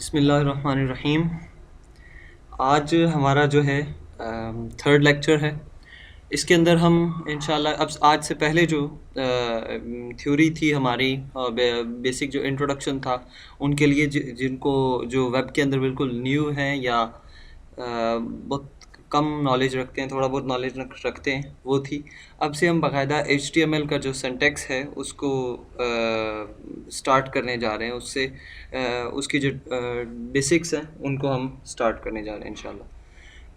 बिस्मिल्लाहिर्रहमानिर्रहीम। आज हमारा जो है थर्ड लेक्चर है। इसके अंदर हम इंशाल्लाह अब आज से पहले जो थ्योरी थी हमारी, बेसिक जो इंट्रोडक्शन था उनके लिए जिनको जो वेब के अंदर बिल्कुल न्यू हैं या बहुत कम नॉलेज रखते हैं, थोड़ा बहुत नॉलेज रखते हैं, वो थी। अब से हम बाकायदा HTML का जो सिंटैक्स है उसको स्टार्ट करने जा रहे हैं। उससे उसकी जो बेसिक्स हैं उनको हम स्टार्ट करने जा रहे हैं इंशाल्लाह।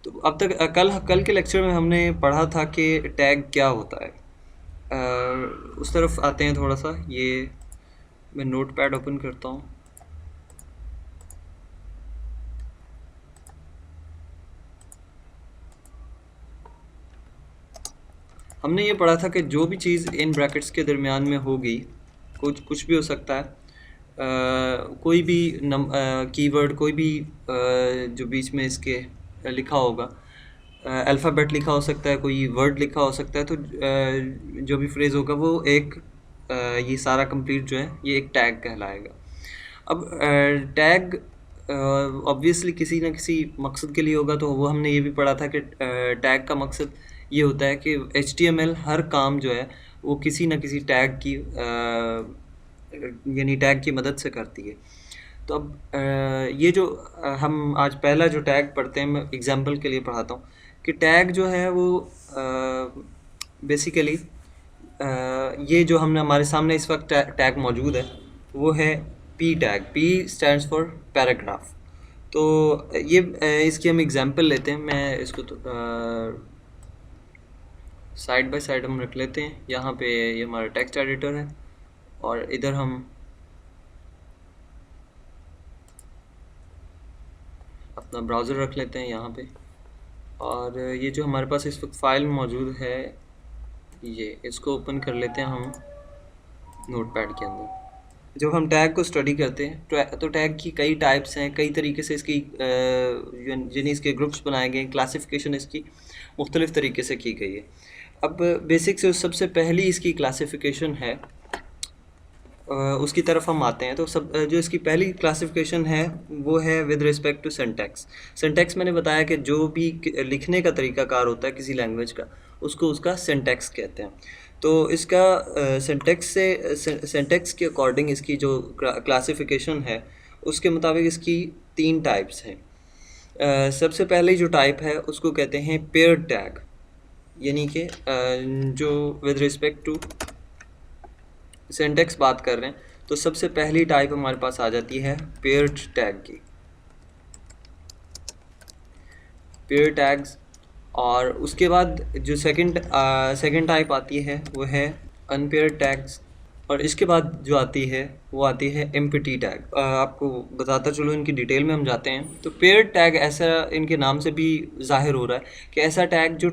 तो अब तक कल के लेक्चर में हमने पढ़ा था कि टैग क्या होता है। उस तरफ आते हैं थोड़ा सा। ये मैं नोट पैड ओपन करता हूँ। हमने ये पढ़ा था कि जो भी चीज़ इन ब्रैकेट्स के दरमियान में होगी, कुछ भी हो सकता है। कोई भी कीवर्ड, कोई भी जो बीच में इसके लिखा होगा, अल्फ़ाबेट लिखा हो सकता है, कोई वर्ड लिखा हो सकता है। तो जो भी फ्रेज़ होगा वो एक ये सारा कंप्लीट जो है ये एक टैग कहलाएगा। अब टैग ऑब्वियसली किसी न किसी मकसद के लिए होगा। तो वो हमने ये भी पढ़ा था कि टैग का मकसद ये होता है कि HTML हर काम जो है वो किसी न किसी टैग की यानी टैग की मदद से करती है। तो अब ये जो हम आज पहला जो टैग पढ़ते हैं, मैं एग्जांपल के लिए पढ़ाता हूँ कि टैग जो है वो बेसिकली ये जो हमने हमारे सामने इस वक्त टैग मौजूद है वो है P tag. P stands for paragraph. तो ये इसकी हम एग्जांपल लेते हैं। मैं इसको तो साइड बाय साइड हम रख लेते हैं। यहाँ पे ये हमारा टेक्स्ट एडिटर है और इधर हम अपना ब्राउज़र रख लेते हैं यहाँ पे। और ये जो हमारे पास इस वक्त फ़ाइल मौजूद है, ये इसको ओपन कर लेते हैं हम नोटपैड के अंदर। जब हम टैग को स्टडी करते हैं तो टैग की कई टाइप्स हैं, कई तरीके से इसकी यानी इसके ग्रुप्स बनाए गए हैं, क्लासिफिकेशन इसकी मुख्तलिफ़ तरीके से की गई है। अब बेसिक से सबसे पहली इसकी क्लासिफिकेशन है, उसकी तरफ हम आते हैं। तो जो इसकी पहली क्लासिफिकेशन है वो है with respect to syntax. Syntax मैंने बताया कि जो भी लिखने का तरीकाकार होता है किसी लैंग्वेज का, उसको उसका सिंटैक्स कहते हैं। तो इसका सिंटैक्स के अकॉर्डिंग इसकी जो क्लासिफिकेशन है उसके मुताबिक इसकी 3 टाइप्स हैं। सबसे पहले जो टाइप है उसको कहते हैं पेयर टैग, यानी कि जो विद रिस्पेक्ट टू सिंटैक्स बात कर रहे हैं तो सबसे पहली टाइप हमारे पास आ जाती है पेयर्ड टैग की, पेयर टैग्स। और उसके बाद जो सेकंड टाइप आती है वो है अनपेयर्ड टैग्स। और इसके बाद जो आती है वो आती है एम्प्टी टैग। आपको बताता चलो, इनकी डिटेल में हम जाते हैं। तो पेयर टैग ऐसा इनके नाम से भी जाहिर हो रहा है कि ऐसा टैग जो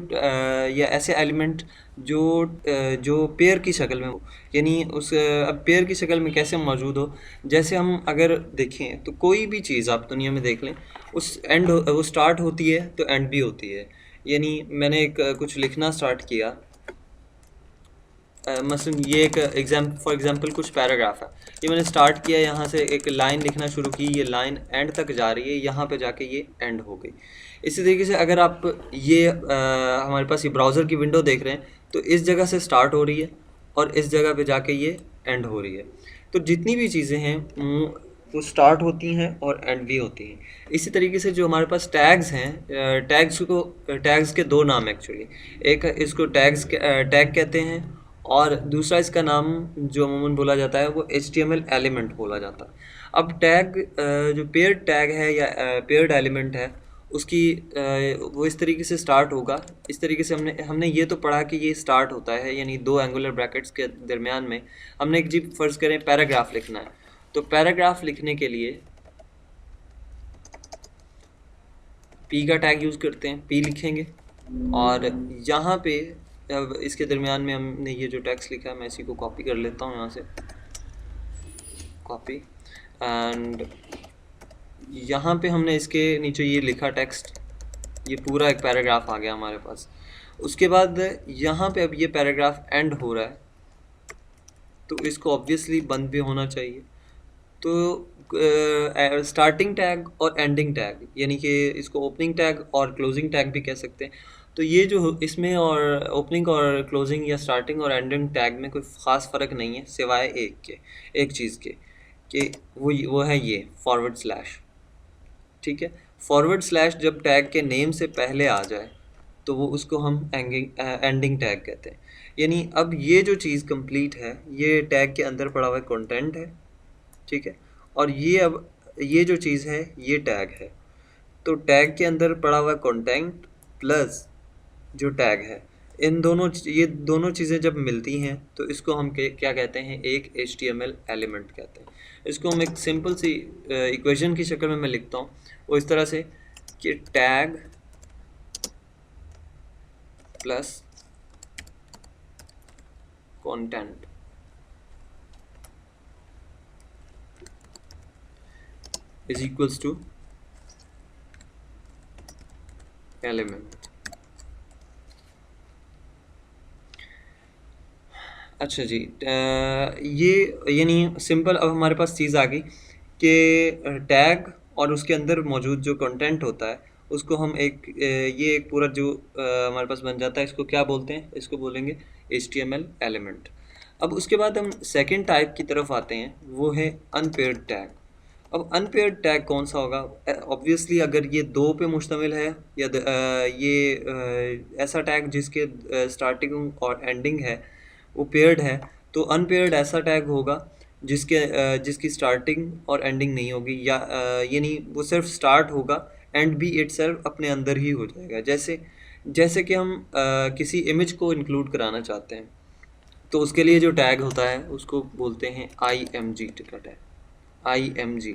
या ऐसे एलिमेंट जो पेयर की शक्ल में हो, यानी उस अब पेयर की शक्ल में कैसे मौजूद हो। जैसे हम अगर देखें तो कोई भी चीज़ आप दुनिया में देख लें, वो स्टार्ट होती है तो एंड भी होती है। यानी मैंने कुछ लिखना स्टार्ट किया, मसलन ये एक फॉर एग्जांपल कुछ पैराग्राफ है। ये मैंने स्टार्ट किया, यहाँ से एक लाइन लिखना शुरू की, ये लाइन एंड तक जा रही है, यहाँ पे जाके ये एंड हो गई। इसी तरीके से अगर आप ये हमारे पास ये ब्राउज़र की विंडो देख रहे हैं तो इस जगह से स्टार्ट हो रही है और इस जगह पे जाके ये एंड हो रही है। तो जितनी भी चीज़ें हैं वो स्टार्ट होती हैं और एंड भी होती हैं। इसी तरीके से जो हमारे पास टैग्स हैं, टैग्स के 2 नाम एक्चुअली। एक इसको टैग कहते हैं और दूसरा इसका नाम जो अमूमन बोला जाता है वो HTML एलिमेंट बोला जाता है। अब टैग जो पेयर्ड टैग है या पेयर्ड एलिमेंट है उसकी वो इस तरीके से स्टार्ट होगा। इस तरीके से हमने ये तो पढ़ा कि ये स्टार्ट होता है, यानी 2 एंगुलर ब्रैकेट्स के दरमियान में हमने एक जी फ़र्ज़ करें पैराग्राफ लिखना है। तो पैराग्राफ लिखने के लिए P का टैग यूज़ करते हैं, P लिखेंगे और यहाँ पे अब इसके दरमियान में हमने ये जो टेक्स्ट लिखा है, मैं इसी को कॉपी कर लेता हूँ यहाँ से, कॉपी। एंड यहाँ पे हमने इसके नीचे ये लिखा टेक्स्ट, ये पूरा एक पैराग्राफ आ गया हमारे पास। उसके बाद यहाँ पे अब ये पैराग्राफ एंड हो रहा है तो इसको ऑब्वियसली बंद भी होना चाहिए। तो स्टार्टिंग टैग और एंडिंग टैग, यानी कि इसको ओपनिंग टैग और क्लोजिंग टैग भी कह सकते हैं। तो ये जो इसमें और ओपनिंग और क्लोजिंग या स्टार्टिंग और एंडिंग टैग में कोई ख़ास फ़र्क नहीं है सिवाय एक चीज़ के, कि वो है ये फॉरवर्ड स्लैश। ठीक है, फॉरवर्ड स्लैश जब टैग के नेम से पहले आ जाए तो वो उसको हम एंडिंग टैग कहते हैं। यानी अब ये जो चीज़ कंप्लीट है, ये टैग के अंदर पड़ा हुआ कंटेंट है, ठीक है, और ये अब ये जो चीज़ है ये टैग है। तो टैग के अंदर पड़ा हुआ कंटेंट प्लस जो टैग है, ये दोनों चीज़ें जब मिलती हैं तो इसको हम क्या कहते हैं, एक HTML एलिमेंट कहते हैं। इसको हम एक सिंपल सी इक्वेशन की शक्ल में मैं लिखता हूँ, वो इस तरह से कि tag plus content is equals to element. अच्छा जी, ये यानी सिंपल अब हमारे पास चीज़ आ गई कि टैग और उसके अंदर मौजूद जो कंटेंट होता है उसको हम ये एक पूरा जो हमारे पास बन जाता है, इसको क्या बोलते हैं, इसको बोलेंगे HTML एलिमेंट। अब उसके बाद हम सेकंड टाइप की तरफ आते हैं, वो है अनपेयर्ड टैग। अब अनपेयर्ड टैग कौन सा होगा? ऑब्वियसली अगर ये दो पे मुश्तमिल है या ऐसा टैग जिसके स्टार्टिंग और एंडिंग है वो पेयर्ड है, तो अनपेयर्ड ऐसा टैग होगा जिसकी स्टार्टिंग और एंडिंग नहीं होगी, या यानी वो सिर्फ स्टार्ट होगा, एंड भी इटसेल्फ अपने अंदर ही हो जाएगा। जैसे कि हम किसी इमेज को इंक्लूड कराना चाहते हैं तो उसके लिए जो टैग होता है उसको बोलते हैं IMG का टैग, IMG।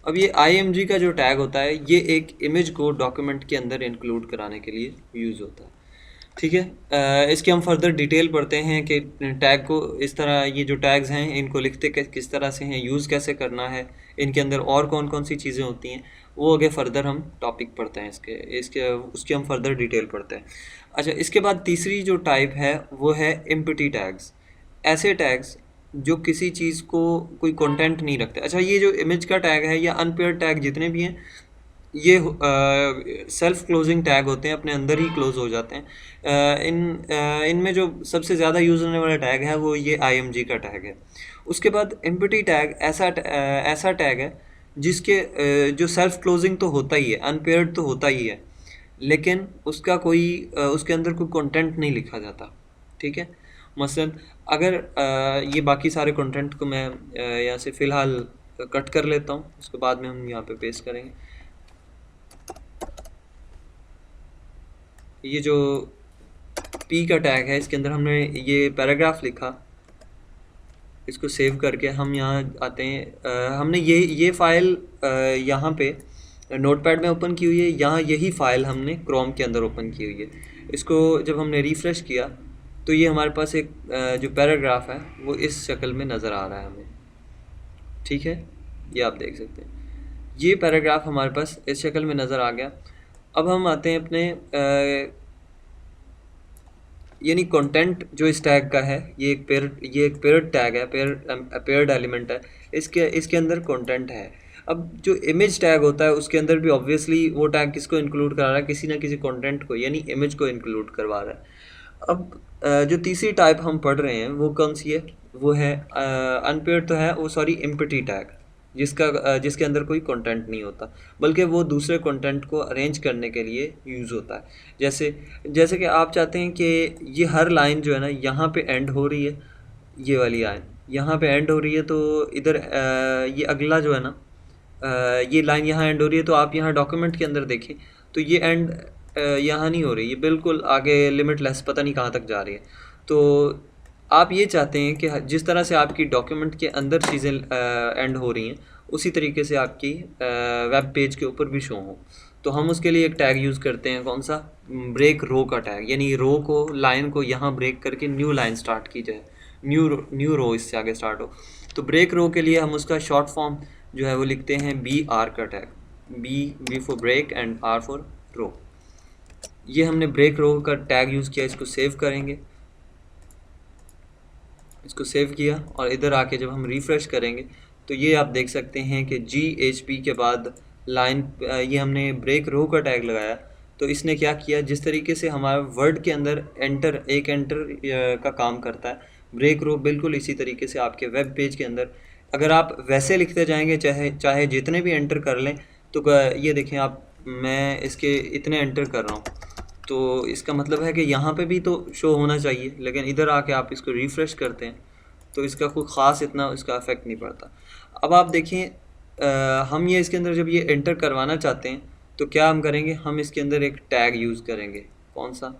अब ये IMG का जो टैग होता है ये एक इमेज को डॉक्यूमेंट के अंदर इंक्लूड कराने के लिए यूज़ होता है। ठीक है, इसके हम फर्दर डिटेल पढ़ते हैं कि टैग को इस तरह, ये जो टैग्स हैं इनको लिखते किस तरह से हैं, यूज़ कैसे करना है, इनके अंदर और कौन कौन सी चीज़ें होती हैं, वो आगे फर्दर हम टॉपिक पढ़ते हैं उसके हम फर्दर डिटेल पढ़ते हैं। अच्छा, इसके बाद तीसरी जो टाइप है वो है एम्प्टी टैग्स। ऐसे टैग्स जो किसी चीज़ को कोई कंटेंट नहीं रखते। अच्छा, ये जो इमेज का टैग है या अनपेयर्ड टैग जितने भी हैं ये सेल्फ क्लोजिंग टैग होते हैं, अपने अंदर ही क्लोज हो जाते हैं। इनमें जो सबसे ज़्यादा यूज़ होने वाला टैग है वो ये IMG का टैग है। उसके बाद एम्प्टी टैग ऐसा टैग है जिसके जो सेल्फ क्लोजिंग तो होता ही है, अनपेयर्ड तो होता ही है, लेकिन उसके अंदर कोई कंटेंट नहीं लिखा जाता। ठीक है, मसलन अगर ये बाकी सारे कंटेंट को मैं यहाँ से फ़िलहाल कट कर लेता हूँ, उसके बाद में हम यहाँ पे पेस्ट करेंगे। ये जो P का टैग है इसके अंदर हमने ये पैराग्राफ लिखा, इसको सेव करके हम यहाँ आते हैं। हमने ये फ़ाइल यहाँ पे नोटपैड में ओपन की हुई है, यहाँ यही फ़ाइल हमने क्रोम के अंदर ओपन की हुई है। इसको जब हमने रिफ़्रेश किया तो ये हमारे पास एक जो पैराग्राफ है वो इस शक्ल में नज़र आ रहा है हमें। ठीक है, ये आप देख सकते हैं, ये पैराग्राफ हमारे पास इस शक्ल में नज़र आ गया। अब हम आते हैं अपने यानी कंटेंट जो इस टैग का है, ये एक पेयर्ड टैग है, पेयर्ड एलिमेंट है, इसके अंदर कंटेंट है। अब जो इमेज टैग होता है उसके अंदर भी ऑब्वियसली वो टैग किसको इंक्लूड करा रहा है, किसी ना किसी कंटेंट को, यानी इमेज को इंक्लूड करवा रहा है। अब जो तीसरी टाइप हम पढ़ रहे हैं वो कौन सी है, वो है अनपेयर्ड तो है वो, सॉरी, एम्प्टी टैग, जिसके अंदर कोई कंटेंट नहीं होता, बल्कि वो दूसरे कंटेंट को अरेंज करने के लिए यूज़ होता है। जैसे कि आप चाहते हैं कि ये हर लाइन जो है ना यहाँ पे एंड हो रही है, ये वाली लाइन यहाँ पे एंड हो रही है, तो इधर ये अगला जो है ना ये लाइन यहाँ एंड हो रही है, तो आप यहाँ डॉक्यूमेंट के अंदर देखें तो ये एंड यहाँ नहीं हो रही, ये बिल्कुल आगे लिमिटलेस पता नहीं कहाँ तक जा रही है। तो आप ये चाहते हैं कि जिस तरह से आपकी डॉक्यूमेंट के अंदर चीज़ें एंड हो रही हैं उसी तरीके से आपकी वेब पेज के ऊपर भी शो हो, तो हम उसके लिए एक टैग यूज़ करते हैं, कौन सा, ब्रेक रो का टैग, यानी रो को, लाइन को यहाँ ब्रेक करके न्यू लाइन स्टार्ट की जाए, न्यू रो इससे आगे स्टार्ट हो। तो ब्रेक रो के लिए हम उसका शॉर्ट फॉर्म जो है वो लिखते हैं BR का tag, B for break and R for row. ये हमने ब्रेक रो का टैग यूज़ किया, इसको सेव करेंगे, इसको सेव किया और इधर आके जब हम रिफ़्रेश करेंगे तो ये आप देख सकते हैं कि GHP के बाद लाइन, ये हमने ब्रेक रो का टैग लगाया, तो इसने क्या किया, जिस तरीके से हमारा वर्ड के अंदर एंटर, एक एंटर का काम करता है, ब्रेक रो बिल्कुल इसी तरीके से आपके वेब पेज के अंदर अगर आप वैसे लिखते जाएंगे, चाहे चाहे जितने भी एंटर कर लें, तो ये देखें आप, मैं इसके इतने एंटर कर रहा हूँ, तो इसका मतलब है कि यहाँ पे भी तो शो होना चाहिए, लेकिन इधर आके आप इसको रिफ़्रेश करते हैं तो इसका कोई ख़ास इतना इसका इफ़ेक्ट नहीं पड़ता। अब आप देखें, हम ये इसके अंदर जब ये एंटर करवाना चाहते हैं तो क्या हम करेंगे, हम इसके अंदर एक टैग यूज़ करेंगे। कौन सा?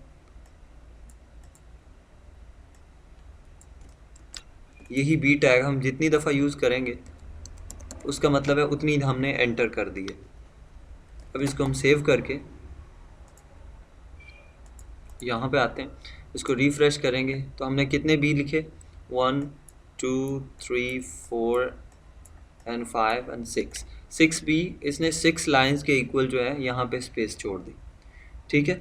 यही बी टैग हम जितनी दफ़ा यूज़ करेंगे उसका मतलब है उतनी हमने एंटर कर दी है। अब इसको हम सेव करके यहाँ पे आते हैं, इसको रिफ़्रेश करेंगे तो हमने कितने बी लिखे, 1 2 3 4 एंड 5 एंड 6 बी, इसने 6 लाइंस के इक्वल जो है यहाँ पे स्पेस छोड़ दी। ठीक है,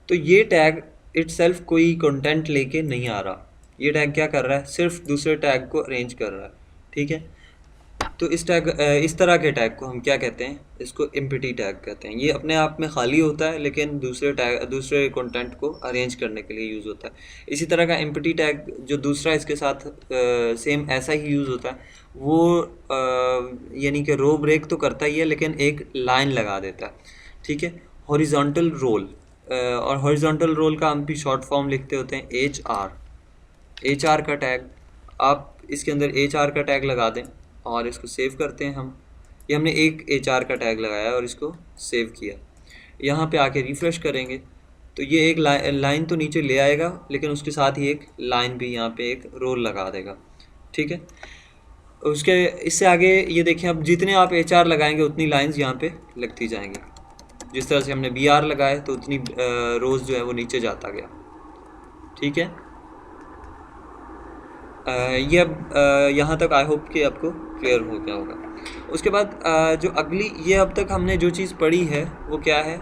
तो ये टैग इटसेल्फ कोई कंटेंट लेके नहीं आ रहा, ये टैग क्या कर रहा है, सिर्फ दूसरे टैग को अरेंज कर रहा है। ठीक है, तो इस तरह के टैग को हम क्या कहते हैं, इसको एम्प्टी टैग कहते हैं। ये अपने आप में खाली होता है लेकिन दूसरे कंटेंट को अरेंज करने के लिए यूज़ होता है। इसी तरह का एम्प्टी टैग जो दूसरा इसके साथ सेम ऐसा ही यूज़ होता है, वो यानी कि रो ब्रेक तो करता ही है लेकिन एक लाइन लगा देता है। ठीक है, हॉरिजॉन्टल रोल, और हॉरिजॉन्टल रोल का हम भी शॉर्ट फॉर्म लिखते होते हैं HR का टैग, आप इसके अंदर HR का टैग लगा दें और इसको सेव करते हैं हम। ये हमने एक HR का टैग लगाया और इसको सेव किया। यहाँ पे आके रिफ़्रेश करेंगे तो ये एक लाइन तो नीचे ले आएगा लेकिन उसके साथ ही एक लाइन भी यहाँ पे एक रोल लगा देगा। ठीक है, उसके इससे आगे ये देखें, अब जितने आप HR लगाएंगे उतनी लाइंस यहाँ पे लगती जाएंगी। जिस तरह से हमने BR लगाए तो उतनी रोज़ जो है वो नीचे जाता गया। ठीक है, ये अब यहाँ तक आई होप कि आपको क्लियर हो गया होगा। उसके बाद जो अगली, ये अब तक हमने जो चीज़ पढ़ी है वो क्या है,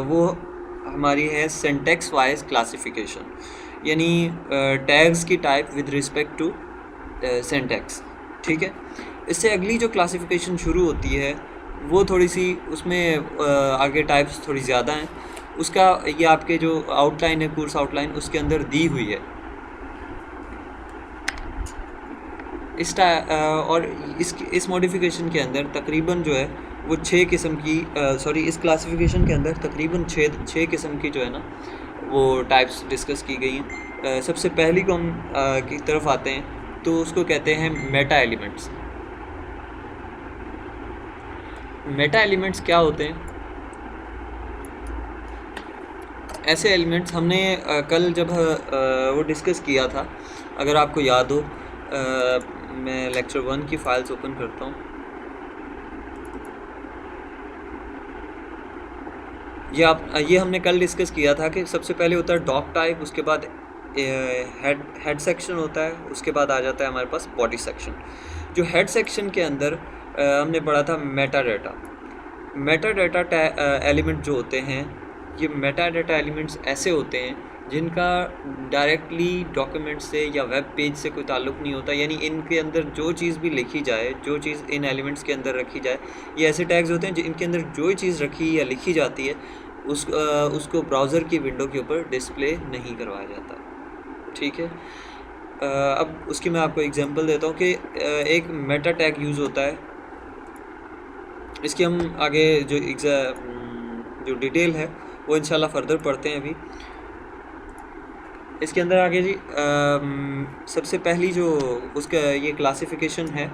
वो हमारी है सिंटैक्स वाइज क्लासिफिकेशन, यानी टैग्स की type with respect to syntax. ठीक है, इससे अगली जो क्लासिफिकेशन शुरू होती है वो थोड़ी सी, उसमें आगे टाइप्स थोड़ी ज़्यादा हैं। उसका ये आपके जो आउटलाइन है, कोर्स आउटलाइन, उसके अंदर दी हुई है। और इस मॉडिफिकेशन के अंदर तकरीबन जो है वो 6 किस्म की, इस क्लासिफिकेशन के अंदर तकरीबन 6 किस्म की जो है ना वो टाइप्स डिस्कस की गई हैं। सबसे पहली को हम की तरफ आते हैं तो उसको कहते हैं मेटा एलिमेंट्स। मेटा एलिमेंट्स क्या होते हैं? ऐसे एलिमेंट्स हमने कल जब वो डिस्कस किया था, अगर आपको याद हो, मैं लेक्चर 1 की फाइल्स ओपन करता हूँ। ये हमने कल डिस्कस किया था कि सबसे पहले होता है डॉक टाइप, उसके बाद हेड सेक्शन होता है, उसके बाद आ जाता है हमारे पास बॉडी सेक्शन। जो हेड सेक्शन के अंदर हमने पढ़ा था मेटा डाटा एलिमेंट जो होते हैं, ये मेटा डाटा एलिमेंट्स ऐसे होते हैं जिनका डायरेक्टली डॉक्यूमेंट से या वेब पेज से कोई ताल्लुक़ नहीं होता, यानी इनके अंदर जो चीज़ भी लिखी जाए, जो चीज़ इन एलिमेंट्स के अंदर रखी जाए, ये ऐसे टैग्स होते हैं जिनके अंदर जो चीज़ रखी या लिखी जाती है उसको ब्राउज़र की विंडो के ऊपर डिस्प्ले नहीं करवाया जाता। ठीक है, अब उसकी मैं आपको एग्जांपल देता हूँ कि एक मेटा टैग यूज़ होता है। इसकी हम आगे जो डिटेल है वो इंशाल्लाह फर्दर पढ़ते हैं। अभी इसके अंदर आगे जी सबसे पहली जो उसका ये क्लासिफिकेशन है,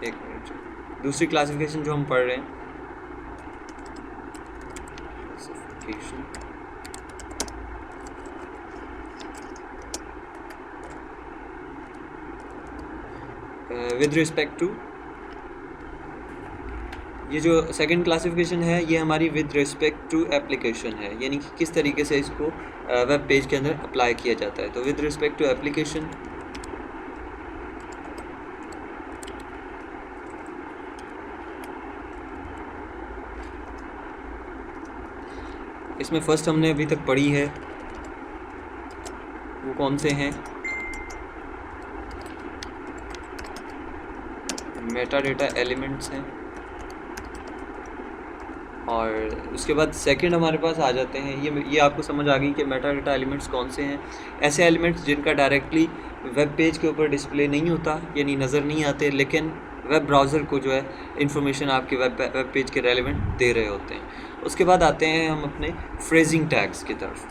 एक मिनट, दूसरी क्लासिफिकेशन जो हम पढ़ रहे हैं, विद रिस्पेक्ट टू, ये जो सेकंड क्लासिफिकेशन है ये हमारी विद रिस्पेक्ट टू एप्लीकेशन है, यानी कि किस तरीके से इसको वेब पेज के अंदर अप्लाई किया जाता है। तो विद रिस्पेक्ट टू एप्लीकेशन, इसमें फर्स्ट हमने अभी तक पढ़ी है वो कौन से हैं, मेटा डेटा एलिमेंट्स हैं, और उसके बाद सेकंड हमारे पास आ जाते हैं, ये आपको समझ आ गई कि मेटा डेटा एलिमेंट्स कौन से हैं। ऐसे एलिमेंट्स जिनका डायरेक्टली वेब पेज के ऊपर डिस्प्ले नहीं होता, यानी नज़र नहीं आते, लेकिन वेब ब्राउज़र को जो है इंफॉर्मेशन आपके वेब पेज के रेलिवेंट दे रहे होते हैं। उसके बाद आते हैं हम अपने फ्रेजिंग टैग्स की तरफ,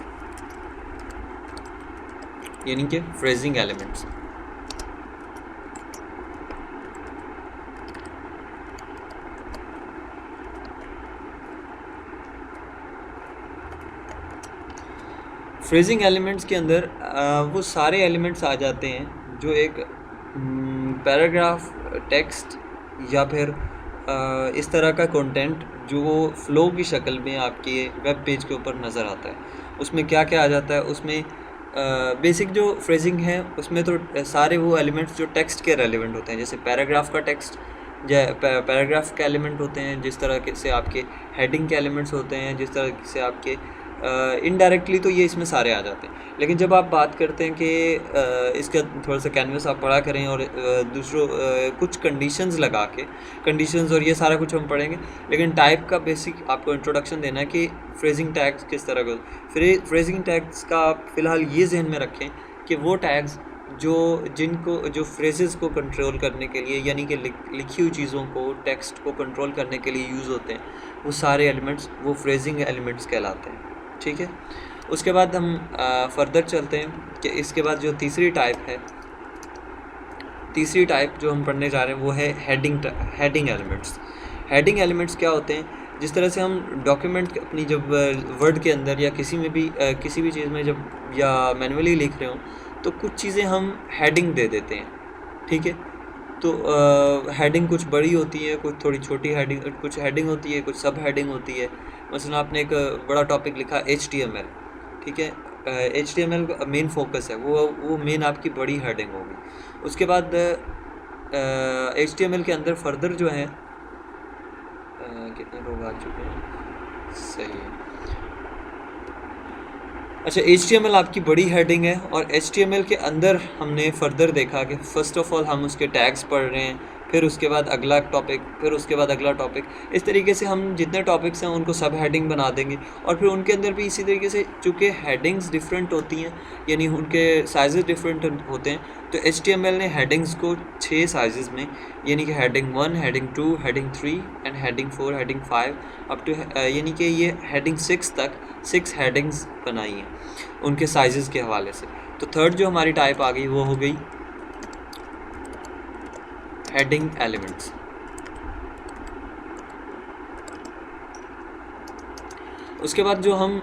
यानी कि फ्रेजिंग एलिमेंट्स। फ्रेजिंग एलिमेंट्स के अंदर वो सारे एलिमेंट्स आ जाते हैं जो एक पैराग्राफ, टेक्स्ट या फिर इस तरह का कंटेंट जो फ्लो की शक्ल में आपके वेब पेज के ऊपर नज़र आता है। उसमें क्या क्या आ जाता है, उसमें बेसिक जो फ्रेजिंग है उसमें तो सारे वो एलिमेंट्स जो टेक्स्ट के रेलिवेंट होते हैं, जैसे पैराग्राफ का टेक्स्ट या पैराग्राफ के एलिमेंट होते हैं, जिस तरह से आपके हेडिंग के एलिमेंट्स होते हैं, जिस तरह से आपके इनडायरेक्टली तो ये इसमें सारे आ जाते हैं। लेकिन जब आप बात करते हैं कि इसका थोड़ा सा कैनवस आप पढ़ा करें और दूसरों कुछ कंडीशंस लगा के, कंडीशंस और ये सारा कुछ हम पढ़ेंगे, लेकिन टाइप का बेसिक आपको इंट्रोडक्शन देना है कि फ्रेजिंग टैग्स किस तरह का। फ्रेजिंग टैग्स का आप फ़िलहाल ये जहन में रखें कि वो टैग्स जो फ्रेजेस को कंट्रोल करने के लिए, यानी कि लिखी हुई चीज़ों को, टेक्स्ट को कंट्रोल करने के लिए यूज़ होते हैं, वो सारे एलिमेंट्स वो फ्रेजिंग एलिमेंट्स कहलाते हैं। ठीक है, उसके बाद हम फर्दर चलते हैं कि इसके बाद जो तीसरी टाइप जो हम पढ़ने जा रहे हैं वो है हेडिंग एलिमेंट्स। हेडिंग एलिमेंट्स क्या होते हैं? जिस तरह से हम डॉक्यूमेंट अपनी जब वर्ड के अंदर या किसी भी चीज़ में जब या मैनुअली लिख रहे हों तो कुछ चीज़ें हम हेडिंग दे देते हैं। ठीक है, तो हेडिंग कुछ बड़ी होती है, कुछ थोड़ी छोटी हेडिंग, कुछ हेडिंग होती है, कुछ सब हेडिंग होती है। मसलन आपने एक बड़ा टॉपिक लिखा HTML, ठीक है, HTML का मेन फोकस है, वो मेन आपकी बड़ी हेडिंग होगी। उसके बाद HTML के अंदर फर्दर जो है कितने लोग आ चुके हैं, सही है। अच्छा, HTML आपकी बड़ी हेडिंग है, और HTML के अंदर हमने फर्दर देखा कि फ़र्स्ट ऑफ़ ऑल हम उसके टैग्स पढ़ रहे हैं, फिर उसके बाद अगला टॉपिक, फिर उसके बाद अगला टॉपिक। इस तरीके से हम जितने टॉपिक्स हैं उनको सब हेडिंग बना देंगे, और फिर उनके अंदर भी इसी तरीके से, चूँकि हेडिंग्स डिफरेंट होती हैं, यानी उनके साइज़ डिफरेंट होते हैं, तो HTML ने हेडिंग्स को 6 साइज़ में, यानी कि heading 1, heading 2, heading 3 and heading 4, heading 5 up to यानी कि ये हेडिंग 6 तक 6 हेडिंग्स बनाई हैं उनके साइज़ के हवाले से। तो थर्ड जो हमारी टाइप आ गई वो हो गई हेडिंग एलिमेंट्स। उसके बाद जो हम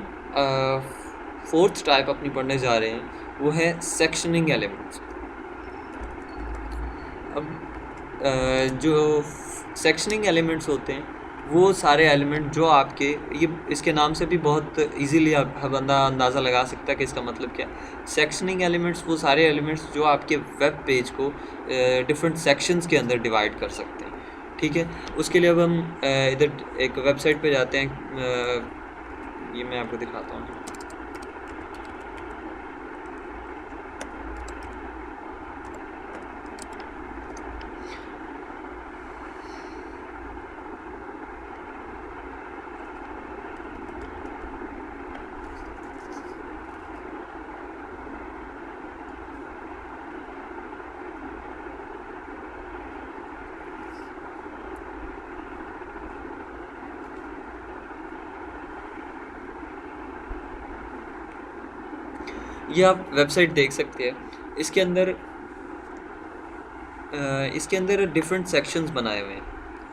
फोर्थ टाइप अपनी पढ़ने जा रहे हैं वो है सेक्शनिंग एलिमेंट्स। अब जो सेक्शनिंग एलिमेंट्स होते हैं वो सारे एलिमेंट जो आपके, ये इसके नाम से भी बहुत इजीली बंदा अंदाज़ा लगा सकता है कि इसका मतलब क्या है। सेक्शनिंग एलिमेंट्स वो सारे एलिमेंट्स जो आपके वेब पेज को डिफरेंट सेक्शंस के अंदर डिवाइड कर सकते हैं। ठीक है, उसके लिए अब हम इधर एक वेबसाइट पे जाते हैं, ये मैं आपको दिखाता हूँ। ये आप वेबसाइट देख सकते हैं, इसके अंदर डिफरेंट सेक्शंस बनाए हुए हैं।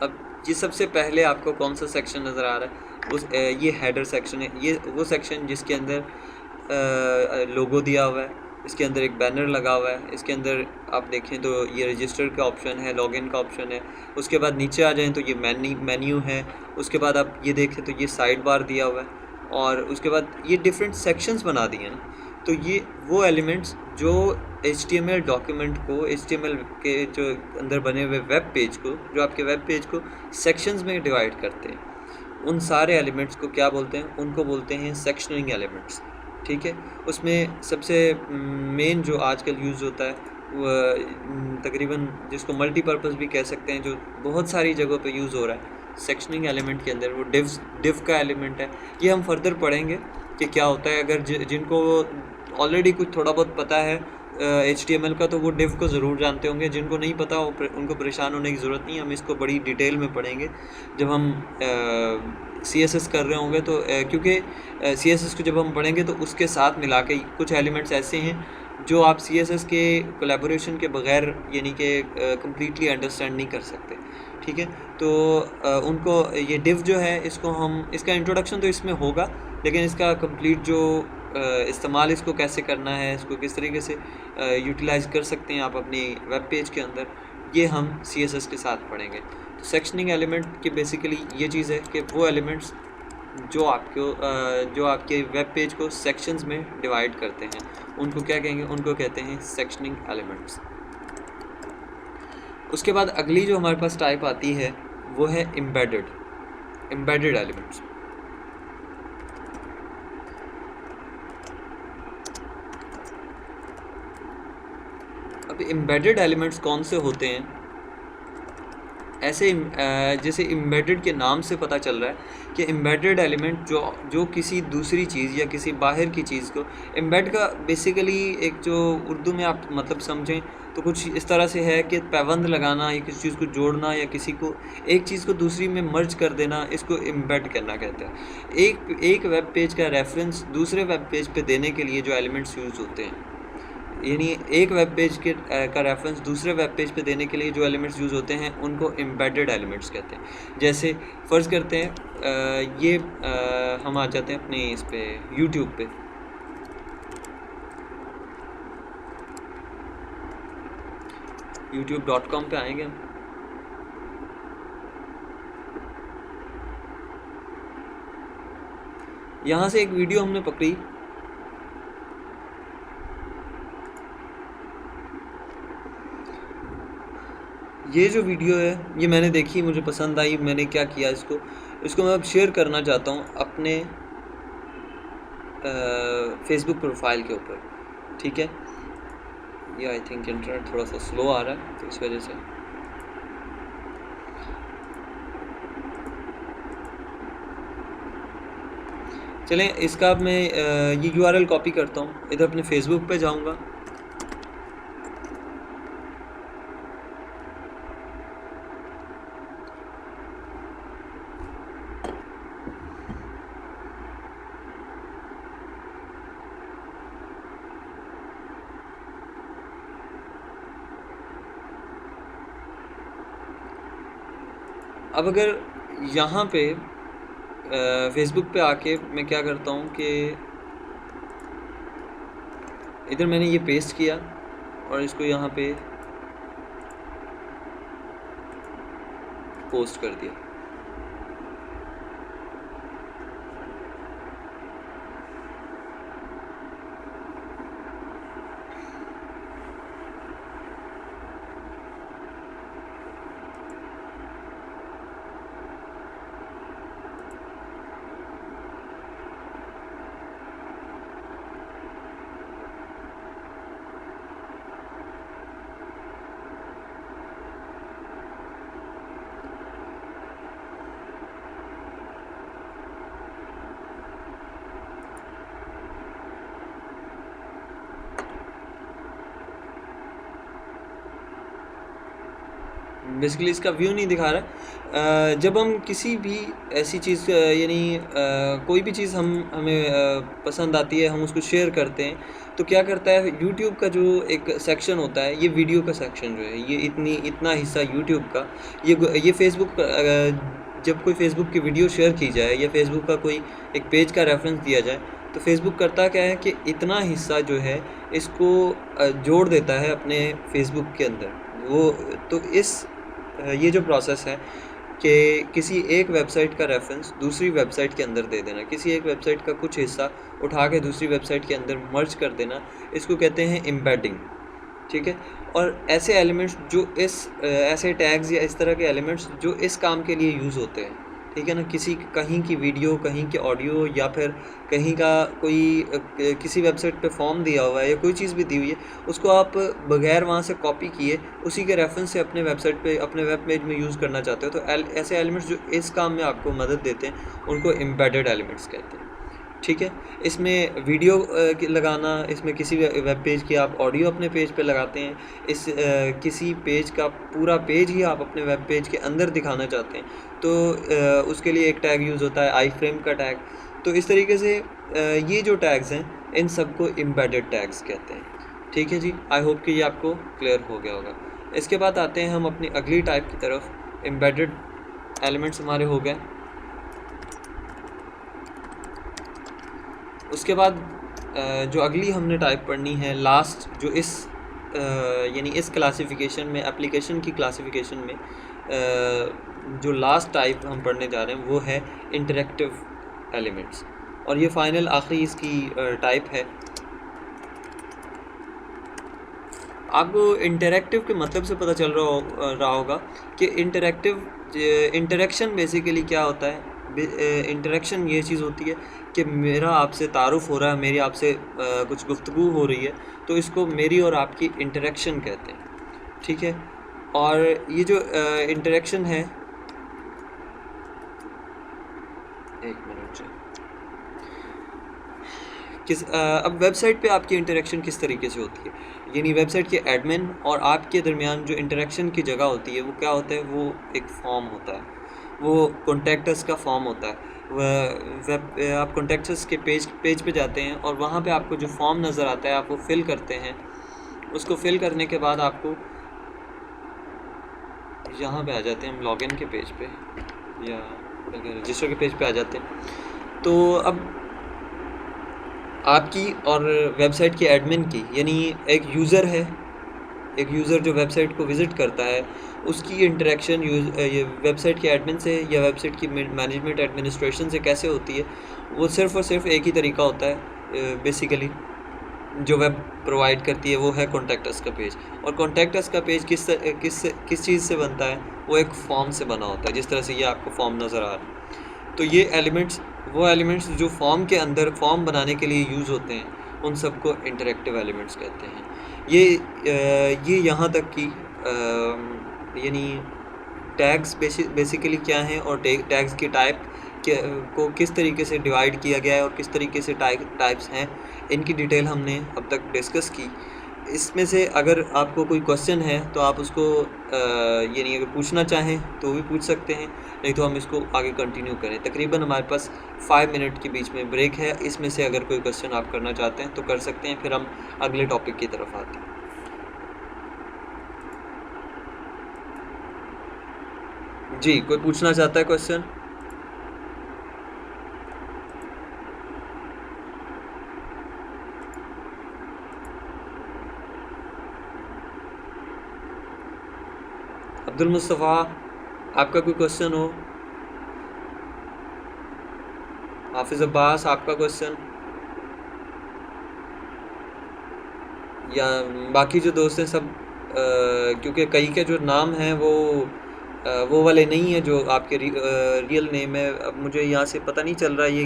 अब ये सबसे पहले आपको कौन सा सेक्शन नज़र आ रहा है, उस ये हेडर सेक्शन है। ये वो सेक्शन जिसके अंदर लोगो दिया हुआ है, इसके अंदर एक बैनर लगा हुआ है, इसके अंदर आप देखें तो ये रजिस्टर का ऑप्शन है, लॉगिन का ऑप्शन है। उसके बाद नीचे आ जाएं तो ये मेन्यू है। उसके बाद आप ये देखें तो ये साइड बार दिया हुआ है, और उसके बाद ये डिफरेंट सेक्शंस बना दिए हैं। तो ये वो एलिमेंट्स जो HTML डॉक्यूमेंट को, HTML के जो अंदर बने हुए वेब पेज को, जो आपके वेब पेज को सेक्शंस में डिवाइड करते हैं, उन सारे एलिमेंट्स को क्या बोलते हैं? उनको बोलते हैं सेक्शनिंग एलिमेंट्स। ठीक है, उसमें सबसे मेन जो आजकल यूज़ होता है तकरीबन जिसको मल्टीपर्पज़ भी कह सकते हैं, जो बहुत सारी जगहों पे यूज़ हो रहा है सेक्शनिंग एलिमेंट के अंदर, वो डिव का एलिमेंट है। ये हम फर्दर पढ़ेंगे कि क्या होता है। अगर जिनको ऑलरेडी कुछ थोड़ा बहुत पता है HTML का, तो वो डिव को ज़रूर जानते होंगे। जिनको नहीं पता उनको परेशान होने की ज़रूरत नहीं, हम इसको बड़ी डिटेल में पढ़ेंगे जब हम CSS कर रहे होंगे। तो क्योंकि CSS को जब हम पढ़ेंगे तो उसके साथ मिला के कुछ एलिमेंट्स ऐसे हैं जो आप CSS के कोलैबोरेशन के बगैर यानी कि कम्प्लीटली अंडरस्टैंड नहीं कर सकते, ठीक है। तो उनको ये डिव जो है, इसको हम इसका इंट्रोडक्शन तो इसमें होगा, लेकिन इसका कंप्लीट जो इस्तेमाल इसको कैसे करना है, इसको किस तरीके से यूटिलाइज़ कर सकते हैं आप अपनी वेब पेज के अंदर, ये हम CSS के साथ पढ़ेंगे। तो सेक्शनिंग एलिमेंट की बेसिकली ये चीज़ है कि वो एलिमेंट्स जो आपके वेब पेज को सेक्शंस में डिवाइड करते हैं, उनको क्या कहेंगे, उनको कहते हैं सेक्शनिंग एलिमेंट्स। उसके बाद अगली जो हमारे पास टाइप आती है वो है एम्बेडेड एलिमेंट्स। अब एम्बेडेड एलिमेंट्स कौन से होते हैं? ऐसे जैसे एम्बेडेड के नाम से पता चल रहा है कि एम्बेडेड एलिमेंट जो किसी दूसरी चीज़ या किसी बाहर की चीज़ को, एम्बेड का बेसिकली एक जो उर्दू में आप मतलब समझें तो कुछ इस तरह से है कि पैबंद लगाना या किसी चीज़ को जोड़ना या किसी को एक चीज़ को दूसरी में मर्ज कर देना, इसको एम्बेड करना कहते हैं। एक वेब पेज का रेफरेंस दूसरे वेब पेज पे देने के लिए जो एलिमेंट्स यूज़ होते हैं, यानी एक वेब पेज का रेफरेंस दूसरे वेब पेज पे देने के लिए जो एलिमेंट्स यूज़ होते हैं उनको एम्बेडेड एलिमेंट्स कहते हैं। जैसे फ़र्ज़ करते हैं ये हम आ जाते हैं अपने इस पे यूट्यूब पे। youtube.com पे आएंगे हम। यहाँ से एक वीडियो हमने पकड़ी, ये जो वीडियो है ये मैंने देखी, मुझे पसंद आई। मैंने क्या किया, इसको मैं अब शेयर करना चाहता हूँ अपने फेसबुक प्रोफाइल के ऊपर, ठीक है। ये आई थिंक इंटरनेट थोड़ा सा स्लो आ रहा है तो इस वजह से। चलें, इसका अब मैं ये URL कॉपी करता हूँ, इधर अपने फेसबुक पे जाऊँगा। अब अगर यहाँ पे फेसबुक पे आके मैं क्या करता हूँ कि इधर मैंने ये पेस्ट किया और इसको यहाँ पे पोस्ट कर दिया। बेसिकली इसका व्यू नहीं दिखा रहा। जब हम किसी भी ऐसी चीज़ यानी कोई भी चीज़ हमें पसंद आती है, हम उसको शेयर करते हैं, तो क्या करता है यूट्यूब का जो एक सेक्शन होता है, ये वीडियो का सेक्शन जो है, ये इतना हिस्सा यूट्यूब का, ये फेसबुक जब कोई फेसबुक की वीडियो शेयर की जाए या फेसबुक का कोई एक पेज का रेफरेंस दिया जाए, तो फेसबुक करता क्या है कि इतना हिस्सा जो है इसको जोड़ देता है अपने फेसबुक के अंदर। वो तो ये जो प्रोसेस है कि किसी एक वेबसाइट का रेफरेंस दूसरी वेबसाइट के अंदर दे देना, किसी एक वेबसाइट का कुछ हिस्सा उठा के दूसरी वेबसाइट के अंदर मर्ज कर देना, इसको कहते हैं एम्बेडिंग, ठीक है। और ऐसे एलिमेंट्स जो ऐसे टैग्स या इस तरह के एलिमेंट्स जो इस काम के लिए यूज़ होते हैं, ठीक है ना, किसी कहीं की वीडियो, कहीं के ऑडियो, या फिर कहीं का कोई किसी वेबसाइट पे फॉर्म दिया हुआ है या कोई चीज़ भी दी हुई है, उसको आप बगैर वहाँ से कॉपी किए उसी के रेफरेंस से अपने वेबसाइट पे, अपने वेब पेज में यूज़ करना चाहते हो, तो ऐसे एलिमेंट्स जो इस काम में आपको मदद देते हैं उनको एम्बेडेड एलिमेंट्स कहते हैं। ठीक है, इसमें वीडियो लगाना, इसमें किसी वेब पेज की आप ऑडियो अपने पेज पे लगाते हैं, किसी पेज का पूरा पेज ही आप अपने वेब पेज के अंदर दिखाना चाहते हैं, तो उसके लिए एक टैग यूज़ होता है आई फ्रेम का टैग। तो इस तरीके से ये जो टैग्स हैं इन सबको एम्बेडेड टैग्स कहते हैं। ठीक है जी, आई होप कि ये आपको क्लियर हो गया होगा। इसके बाद आते हैं हम अपनी अगली टाइप की तरफ। एम्बेडेड एलिमेंट्स हमारे हो गए। उसके बाद जो अगली हमने टाइप पढ़नी है लास्ट, जो इस यानी इस क्लासिफिकेशन में, एप्लीकेशन की क्लासिफिकेशन में जो लास्ट टाइप हम पढ़ने जा रहे हैं वो है इंटरेक्टिव एलिमेंट्स, और ये फाइनल आखिरी इसकी टाइप है। आपको इंटरेक्टिव के मतलब से पता चल रहा होगा कि इंटरेक्शन बेसिकली क्या होता है। इंटरेक्शन ये चीज़ होती है कि मेरा आपसे तारुफ़ हो रहा है, मेरी आपसे कुछ गुफ्तगू हो रही है, तो इसको मेरी और आपकी इंटरेक्शन कहते हैं। ठीक है, और ये जो इंटरेक्शन है, एक मिनट से, अब वेबसाइट पे आपकी इंटरेक्शन किस तरीके से होती है, यानी वेबसाइट के एडमिन और आपके दरमियान जो इंटरेक्शन की जगह होती है वो क्या होता है, वो एक फॉर्म होता है, वो कॉन्टैक्टस का फॉर्म होता है। आप कॉन्टैक्टस के पेज पे जाते हैं और वहाँ पे आपको जो फॉर्म नज़र आता है आप वो फिल करते हैं। उसको फिल करने के बाद आपको यहाँ पे आ जाते हैं हम लॉगिन के पेज पे या रजिस्टर के पेज पे आ जाते हैं। तो अब आपकी और वेबसाइट के एडमिन की, यानी एक यूज़र है, एक यूज़र जो वेबसाइट को विज़िट करता है, उसकी इंटरेक्शन ये वेबसाइट के एडमिन से या वेबसाइट की मैनेजमेंट एडमिनिस्ट्रेशन से कैसे होती है, वो सिर्फ़ और सिर्फ एक ही तरीका होता है। बेसिकली जो वेब प्रोवाइड करती है वो है कॉन्टैक्ट अस का पेज, और कॉन्टैक्ट अस का पेज किस चीज़ से बनता है, वो एक फॉर्म से बना होता है, जिस तरह से ये आपको फॉर्म नज़र आ रहा है। तो ये एलिमेंट्स, वो एलिमेंट्स जो फॉर्म के अंदर फॉर्म बनाने के लिए यूज़ होते हैं, उन सबको इंटरेक्टिव एलिमेंट्स कहते हैं। ये यहाँ तक कि यानी टैग्स बेसिकली क्या हैं और टैग्स की टाइप को किस तरीके से डिवाइड किया गया है और किस तरीके से टाइप्स हैं, इनकी डिटेल हमने अब तक डिस्कस की। इसमें से अगर आपको कोई क्वेश्चन है तो आप उसको यानी अगर पूछना चाहें तो भी पूछ सकते हैं, नहीं तो हम इसको आगे कंटिन्यू करें। तकरीबन हमारे पास 5 मिनट के बीच में ब्रेक है, इसमें से अगर कोई क्वेश्चन आप करना चाहते हैं तो कर सकते हैं, फिर हम अगले टॉपिक की तरफ आते हैं। जी, कोई पूछना चाहता है क्वेश्चन? अब्दुल मुस्तफ़ा, आपका कोई क्वेश्चन हो? हाफिज़ अब्बास, आपका क्वेश्चन? या बाकी जो दोस्त हैं सब, क्योंकि कई के जो नाम हैं वो वाले नहीं है जो आपके रियल नेम है। अब मुझे यहाँ से पता नहीं चल रहा ये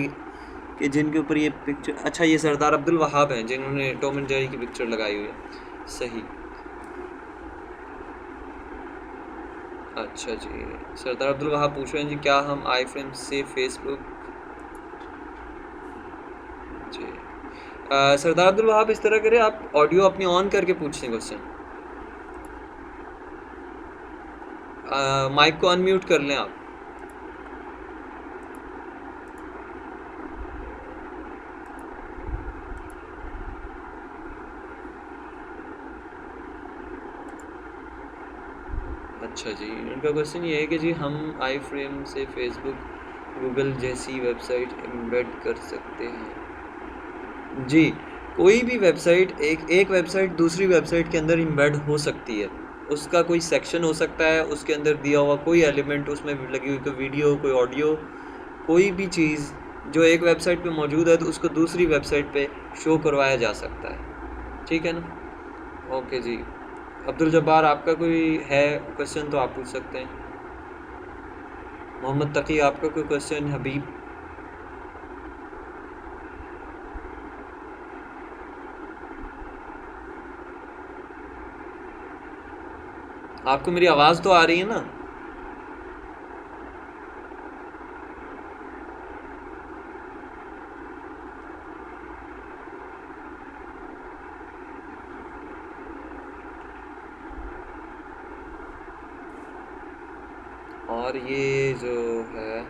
कि जिनके ऊपर ये पिक्चर, अच्छा ये सरदार अब्दुल वहाब हैं जिन्होंने टॉम एंड जेरी की पिक्चर लगाई हुई है। सही, अच्छा जी। सरदार अब्दुल वहाब पूछ रहे हैं जी, क्या हम आई फ्रेम से फेसबुक? जी सरदार अब्दुल वहाब, इस तरह करें, आप ऑडियो अपनी ऑन करके पूछें क्वेश्चन, माइक को अनम्यूट कर लें आप। अच्छा जी, उनका क्वेश्चन ये है कि जी हम आई फ्रेम से फेसबुक गूगल जैसी वेबसाइट एम्बेड कर सकते हैं? जी, कोई भी वेबसाइट, एक वेबसाइट दूसरी वेबसाइट के अंदर एम्बेड हो सकती है। उसका कोई सेक्शन हो सकता है, उसके अंदर दिया हुआ कोई एलिमेंट, उसमें लगी हुई कोई वीडियो, कोई ऑडियो, कोई भी चीज़ जो एक वेबसाइट पे मौजूद है तो उसको दूसरी वेबसाइट पे शो करवाया जा सकता है। ठीक है ना? ओके जी। अब्दुल जब्बार, आपका कोई है क्वेश्चन तो आप पूछ सकते हैं। मोहम्मद तकी, आपका कोई क्वेश्चन? हबीब? आपको मेरी आवाज़ तो आ रही है ना? और ये जो है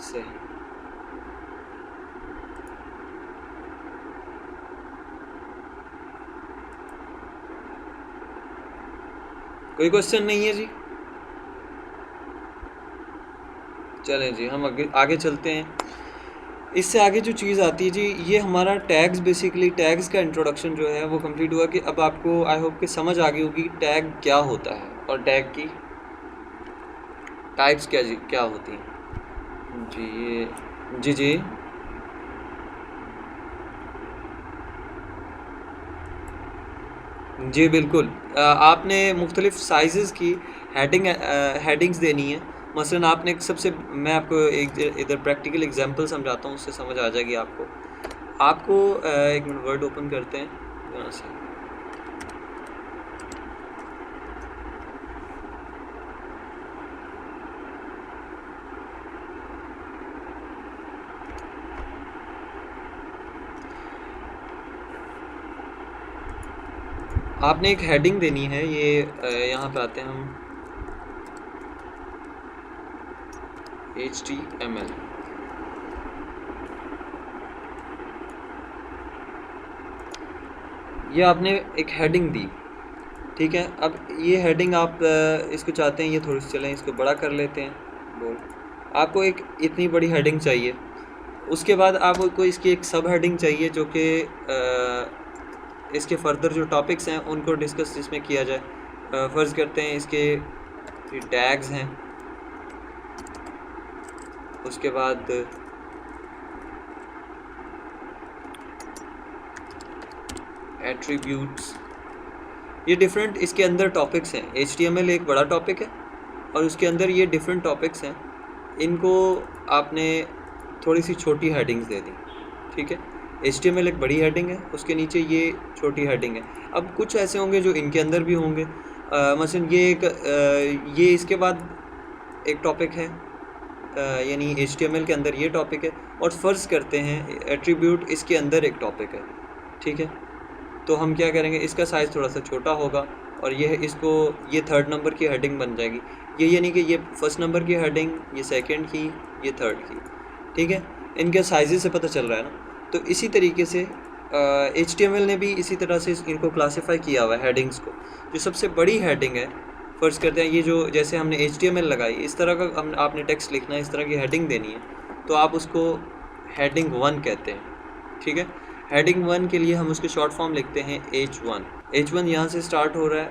सही। कोई क्वेश्चन नहीं है जी? चलें जी, हम आगे आगे चलते हैं। इससे आगे जो चीज़ आती है जी, ये हमारा टैग्स, बेसिकली टैग्स का इंट्रोडक्शन जो है वो कंप्लीट हुआ। कि अब आपको आई होप कि समझ आ गई होगी टैग क्या होता है और टैग की टाइप्स क्या होती हैं जी। ये जी जी जी बिल्कुल। आपने मुख्तलिफ़ साइज़ेस की हेडिंग्स देनी है। मसलन आपने एक सबसे, मैं आपको एक इधर प्रैक्टिकल एग्जांपल समझाता हूँ, उससे समझ आ जाएगी आपको। एक मिनट वर्ड ओपन करते हैं यहाँ से। आपने एक हेडिंग देनी है। ये यहाँ पे आते हैं हम, HTML। ये आपने एक हेडिंग दी, ठीक है। अब ये हेडिंग आप इसको चाहते हैं, ये थोड़ी सी चलें इसको बड़ा कर लेते हैं। बोल, आपको एक इतनी बड़ी हेडिंग चाहिए। उसके बाद आपको इसकी एक सब हेडिंग चाहिए जो कि इसके फर्दर जो टॉपिक्स हैं उनको डिस्कस इसमें किया जाए। फ़र्ज़ करते हैं इसके टैग्स हैं, उसके बाद एट्रीब्यूट्स, ये डिफरेंट इसके अंदर टॉपिक्स हैं। HTML एक बड़ा टॉपिक है और उसके अंदर ये डिफरेंट टॉपिक्स हैं। इनको आपने थोड़ी सी छोटी हेडिंग्स दे दी, ठीक है। HTML एक बड़ी हेडिंग है, उसके नीचे ये छोटी हेडिंग है। अब कुछ ऐसे होंगे जो इनके अंदर भी होंगे। मसलन ये इसके बाद एक टॉपिक है, यानी HTML के अंदर ये टॉपिक है। और फ़र्ज़ करते हैं एट्रीब्यूट इसके अंदर एक टॉपिक है, ठीक है। तो हम क्या करेंगे, इसका साइज़ थोड़ा सा छोटा होगा और ये थर्ड नंबर की हेडिंग बन जाएगी। ये यानी कि ये फर्स्ट नंबर की हेडिंग, ये सेकंड की, ये थर्ड की, ठीक है। इनके साइज़ से पता चल रहा है ना। तो इसी तरीके से HTML ने भी इसी तरह से इनको क्लासीफाई किया हुआ है हेडिंग्स को। जो सबसे बड़ी हेडिंग है, फ़र्ज़ करते हैं ये जो जैसे हमने HTML लगाई, इस तरह का आपने टेक्स्ट लिखना है, इस तरह की हेडिंग देनी है, तो आप उसको हेडिंग 1 कहते हैं, ठीक है। हेडिंग 1 के लिए हम उसके शॉर्ट फॉर्म लिखते हैं H1। H1 यहाँ से स्टार्ट हो रहा है